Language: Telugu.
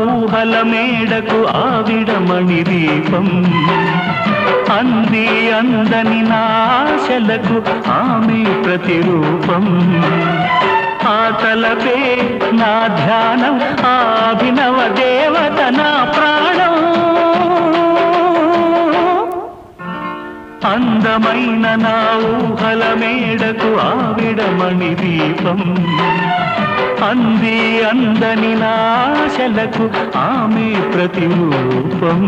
ఊహల మేడకు ఆవిడమణి దీపం అంది అందని నా ఆశలకు ఆమె ప్రతిరూపం ఆ తలపే నా ధ్యానం ఆ అభినవ దేవత నా ప్రాణం అందమైన నా ఊహల మేడకు ఆవిడమణి దీపం అంది అందని నా ఆశలకు ఆమె ప్రతిరూపం